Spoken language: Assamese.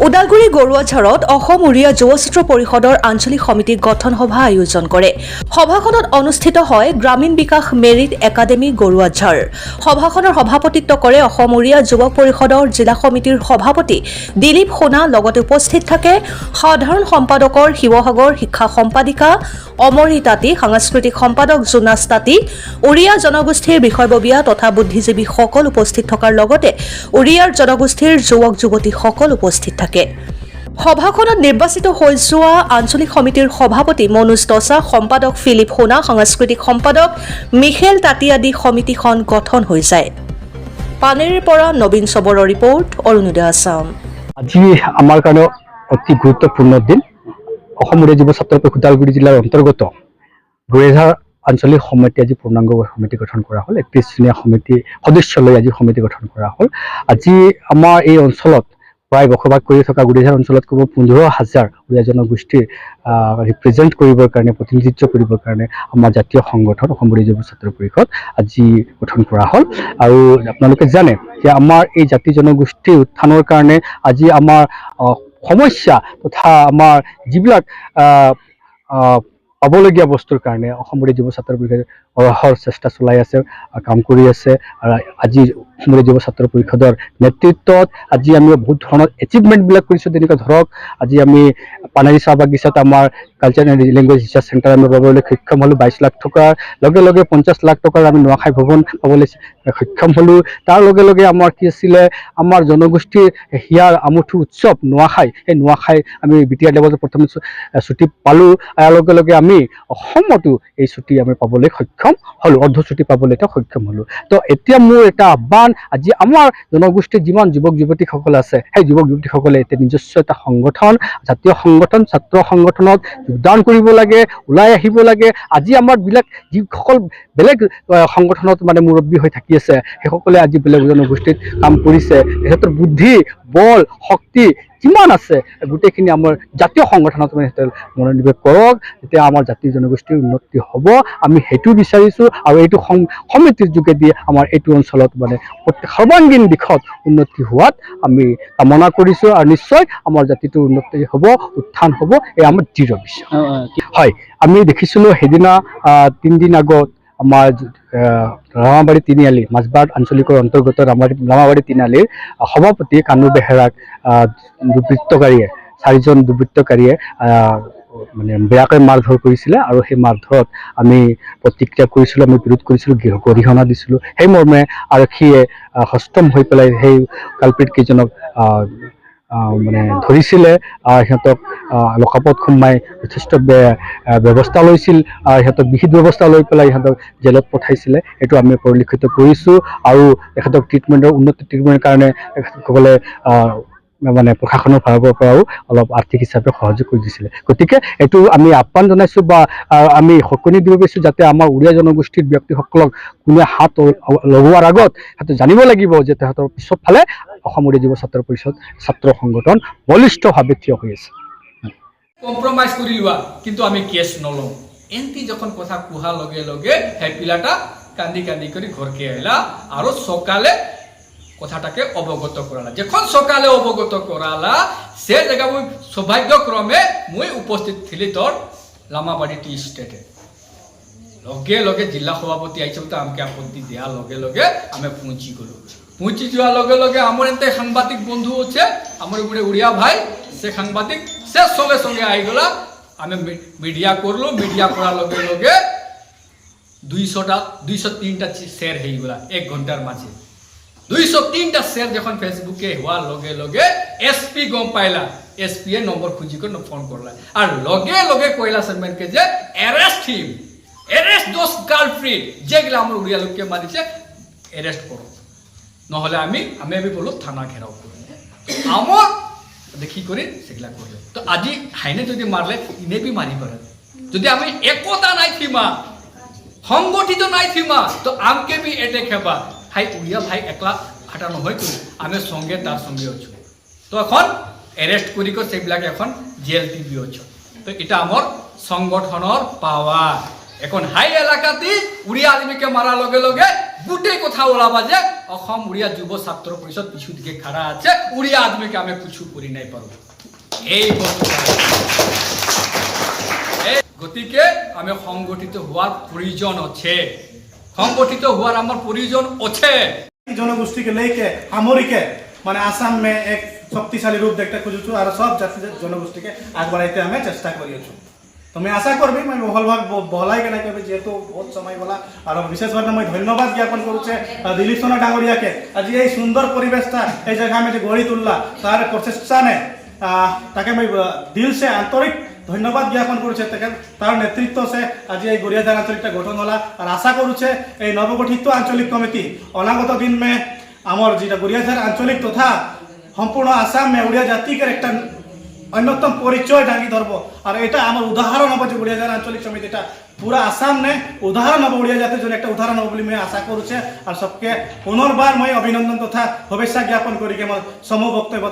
ওদালগুৰি গৰুৱাঝাৰত অসম উৰিয়া যুৱ ছাত্ৰ পৰিষদৰ আঞ্চলিক সমিতি গঠন সভা আয়োজন কৰে। সভাখনত অনুষ্ঠিত হয় গ্ৰামীণ বিকাশ মেৰিট একাডেমী গৰুৱাঝাৰ। সভাখনৰ সভাপতিত্ব কৰে অসম উৰিয়া যুৱ পৰিষদৰ জিলা সমিতিৰ সভাপতি দিলীপ সোণা। লগতে উপস্থিত থাকে সাধাৰণ সম্পাদকৰ শিৱসাগৰ শিক্ষা সম্পাদিকা অমৰী তাঁতী, সাংস্কৃতিক সম্পাদক জোনাছ তাঁতী, উৰিয়া জনগোষ্ঠীৰ বিষয়ববীয়া তথা বুদ্ধিজীৱীসকল উপস্থিত থকাৰ লগতে উৰিয়াৰ জনগোষ্ঠীৰ যুৱক যুৱতীসকল উপস্থিত থাকে। সভাখনত নিৰ্বাচিত হৈ যোৱা আঞ্চলিক সমিতিৰ সভাপতি মনোজ দছা, সম্পাদক ফিলিপ সোণা, সাংস্কৃতিক সম্পাদক মিখেল তাঁতী আদি সমিতিখন গঠন হৈ যায়। পানেৰীৰ পৰা নবীন চবৰৰ ৰিপৰ্ট, অৰুণোদয় আছাম। আজি আমাৰ কাৰণে অতি গুৰুত্বপূৰ্ণ দিন। অসম উৰিয়া যুৱ ছাত্ৰ পৰিষদ ওদালগুৰি জিলাৰ অন্তৰ্গত গৰুৱাঝাৰ আঞ্চলিক সমিতি আজি পূৰ্ণাংগ সমিতি গঠন কৰা হ'ল। 31 জনীয়া সমিতি সদস্য লৈ আজি সমিতি গঠন কৰা হ'ল। আজি আমাৰ এই অঞ্চলত প্ৰায় বসবাস কৰি থকা গৰুৱাঝাৰ অঞ্চলত কমেও 15,000 উৰিয়া জনগোষ্ঠীৰ ৰিপ্ৰেজেণ্ট কৰিবৰ কাৰণে, প্ৰতিনিধিত্ব কৰিবৰ কাৰণে আমাৰ জাতীয় সংগঠন অসম উৰিয়া যুৱ ছাত্ৰ পৰিষদ আজি গঠন কৰা হ'ল। আৰু আপোনালোকে জানে যে আমাৰ এই জাতি জনগোষ্ঠীৰ উত্থানৰ কাৰণে আজি আমাৰ সমস্যা তথা আমাৰ যিবিলাক পাবলগীয়া বস্তুৰ কাৰণে অসম উৰিয়া যুৱ ছাত্ৰ পৰিষদে অহৰহ চেষ্টা চলাই আছে, কাম কৰি আছে। আৰু আজি অসম উৰিয়া যুৱ ছাত্ৰ পৰিষদৰ নেতৃত্বত আজি আমি বহুত ধৰণৰ এচিভমেণ্টবিলাক কৰিছোঁ। তেনেকুৱা ধৰক আজি আমি পানেৰী চাহ বাগিচাত আমাৰ culture and language research centre আমি পাবলৈ সক্ষম হ'লোঁ। 22 লাখ টকাৰ লগে লগে 50 লাখ টকাৰ আমি নুৱাখাই ভৱন পাবলৈ সক্ষম হ'লোঁ। তাৰ লগে লগে আমাৰ কি আছিলে, আমাৰ জনগোষ্ঠীৰ হিয়াৰ আমঠু উৎসৱ নুৱাখাই, সেই নুৱাখাই আমি BTR লেভেলত প্ৰথমে ছুটী পালোঁ। ইয়াৰ লগে লগে আমি অসমতো এই ছুটী আমি পাবলৈ সক্ষম হ'লোঁ, অৰ্ধ ছুটী পাবলৈ এতিয়া সক্ষম হ'লোঁ। তো এতিয়া মোৰ এটা আহ্বান, আজি আমাৰ জনগোষ্ঠীৰ যিমান যুৱক যুৱতীসকল আছে, সেই যুৱক যুৱতীসকলে এতিয়া নিজস্ব এটা সংগঠন, জাতীয় সংগঠন, ছাত্ৰ সংগঠনত যোগদান কৰিব লাগে, ওলাই আহিব লাগে। আজি আমাৰ যিসকল বেলেগ সংগঠনত মানে মুৰব্বী হৈ থাকি আছে, সেইসকলে আজি বেলেগ জনগোষ্ঠীত কাম কৰিছে। সিহঁতৰ বুদ্ধি, বল, শক্তি যিমান আছে গোটেইখিনি আমাৰ জাতীয় সংগঠনত মানে সিহঁতে মনোনিৱেশ কৰক, তেতিয়া আমাৰ জাতি জনগোষ্ঠীৰ উন্নতি হ'ব। আমি সেইটো বিচাৰিছোঁ আৰু এইটো সমিতিৰ যোগেদি আমাৰ এইটো অঞ্চলত মানে সৰ্বাংগীন দিশত উন্নতি হোৱাত আমি কামনা কৰিছোঁ। আৰু নিশ্চয় আমাৰ জাতিটোৰ উন্নতি হ'ব, উত্থান হ'ব, এই আমাৰ দৃঢ় বিশ্বাস। হয়, আমি দেখিছিলোঁ সেইদিনা 3 দিন আগত আমাৰ ৰামাবাৰী তিনিআলি মাজবাট আঞ্চলিকৰ অন্তৰ্গত ৰামাবাৰী তিনিআলিৰ সভাপতি কানু বেহেৰাক দুৰ্বৃত্তকাৰীয়ে 4জন দুৰ্বৃত্তকাৰীয়ে মানে বেয়াকৈ মাৰধৰ কৰিছিলে। আৰু সেই মাৰধৰত আমি প্ৰতিক্ৰিয়া কৰিছিলোঁ, আমি বিৰোধ কৰিছিলোঁ, গৰিহণা দিছিলোঁ। সেই মৰ্মে আৰক্ষীয়ে সষ্টম হৈ পেলাই সেই কালপিত কেইজনক মানে ধৰিছিলে, সিহঁতক লকআপত সোমাই যথেষ্ট ব্যৱস্থা লৈছিল, সিহঁতক বিহিত ব্যৱস্থা লৈ পেলাই সিহঁতক জেলত পঠাইছিলে। এইটো আমি পৰিলক্ষিত কৰিছোঁ। আৰু তেখেতক উন্নত ট্ৰিটমেণ্টৰ কাৰণে তেখেতসকলে মানে প্ৰশাসনৰ ফালৰ পৰাও অলপ আৰ্থিক হিচাপে সহযোগ কৰি দিছিলে। গতিকে এইটো আমি আহ্বান জনাইছোঁ বা আমি সকনি দিব বিচাৰিছোঁ, যাতে আমাৰ উৰিয়া জনগোষ্ঠীৰ ব্যক্তিসকলক কোনোৱে হাত লগোৱাৰ আগত সিহঁতে জানিব লাগিব যে তেহঁতৰ পিছত ফালে অসম উৰিয়া যুৱ ছাত্ৰ পৰিষদ ছাত্ৰ সংগঠন বলিষ্ঠভাৱে থিয় হৈ আছে। কম্প্ৰমাইজ কৰি লোৱা, কিন্তু আমি কেছ নলওঁ। এনটি যখন কথা কুহাৰ লগে লগে সেই পিলাটা কান্দি কান্দি কৰি ঘৰকে আহিলা আৰু সকালে কথাটাকে অবগত কৰালা। যখন সকালে অবগত কৰালা, সে জায়গা মই সৌভাগ্যক্রমে মই উপস্থিত থিলি তোর লামাবাড়ি টি স্টেটে। লগে লগে জিলা সভাপতি আইছে বলতে আমাকে আপত্তি দেওয়ার লগে লগে আমি পৌঁছি গেল। পৌঁছি যাওয়ার লগে লগে আমার এতে সাংবাদিক বন্ধু আছে, আমার উপরে উড়িয়া ভাই, সে সাংবাদিক সে সঙ্গে সঙ্গে আইগলা। আমি মিডিয়া করলো, মিডিয়া করার লগে লগে 203টা শেয়ার হয়ে গেলা 1 ঘন্টার মাঝে। 203টা শেয়ার যখন ফেসবুকে হওয়ার লগে লগে এসপি গম পাইলা, এসপি এর নম্বর খুঁজি করে ফোন করলা। আর লগে লগে কইলা সেনমেনকে যে arrest him, arrest those girlfriend যেগুলা আমার উড়িয়া লোককে মারিছে, অ্যারেস্ট করো, নহলে আমি বলো থানা ঘেরাও করব। আমার দেখি করে সেগুলা করলে তো আজি হাইনে যদি মারলে ইনে বি মারি পারে। যদি আমি একতা নাই থিমা, সংগঠিত নাই থিমা, তো আমকে বি এটেক হেবা। হাই উড়িয়া ভাই একলা হাঁটা নহয় তো, আমি সঙ্গে তার সঙ্গে অছু। তো এখন এরেস্ট করি সেগুলাকে এখন জেল টিভি অছু। তো এটা আমার সংগঠনের পাওয়ার। এখন হাই এলাকাতে উড়িয়া আদমিকে মারার লগে লগে গোটেই কথা ওলাবা যে অসম উড়িয়া যুব ছাত্র পরিষদ পিছু দিকে খাড়া আছে উড়িয়া আদমিকে আমি কিছু করি নাই পারো এই গতিকে আমি সংগঠিত হওয়ার প্রয়োজন আছে সংগঠিত হওয়ার আমার প্রয়োজন আছে জনগোষ্ঠীকে লেকে সামরিকে মানে আসাম মে এক শক্তিশালী রূপ দেখতে খুঁজুছু আর সব জাতি জনগোষ্ঠীকে আগবাড়াইতে আমি চেষ্টা করিছু তো আমি আশা করবি আমি বহলভাগ বহলাই কেনে কবি যেহেতু বহুত সময় বলা আর বিশেষভাবে আমি ধন্যবাদ জ্ঞাপন করুছে দিলীপ সোনা ডাঙরিয়াকে আজি এই সুন্দর পরিবেশটা এই জায়গা আমি যে গড়ি তুললা তার প্রচেষ্টা নে তাকে আমি দিল সে আন্তরিক ধন্যবাদ জ্ঞাপন করছে তার নেতৃত্ব সে আজি এই গড়িয়াধার আঞ্চলিকটা গঠন হলা আর আশা করুছে এই নবগঠিত আঞ্চলিক কমিটি অনাগত দিন মে আমার যেটা গড়িয়াধার আঞ্চলিক তথা সম্পূর্ণ আসাম মে উড়িয়া জাতিকে একটা অন্যতম পরিচয় দাঙি ধরব আর এটা আমার উদাহরণ হব যে গড়িয়াধার আঞ্চলিক সমিতিটা পুরা আসাম নে উদাহরণ হব উড়িয়া জাতির জন্য একটা উদাহরণ হব বলে আশা করছে আর সবকে পুনর্বার মই অভিনন্দন তথা শুভেচ্ছা জ্ঞাপন করি আমার সম বক্তব্য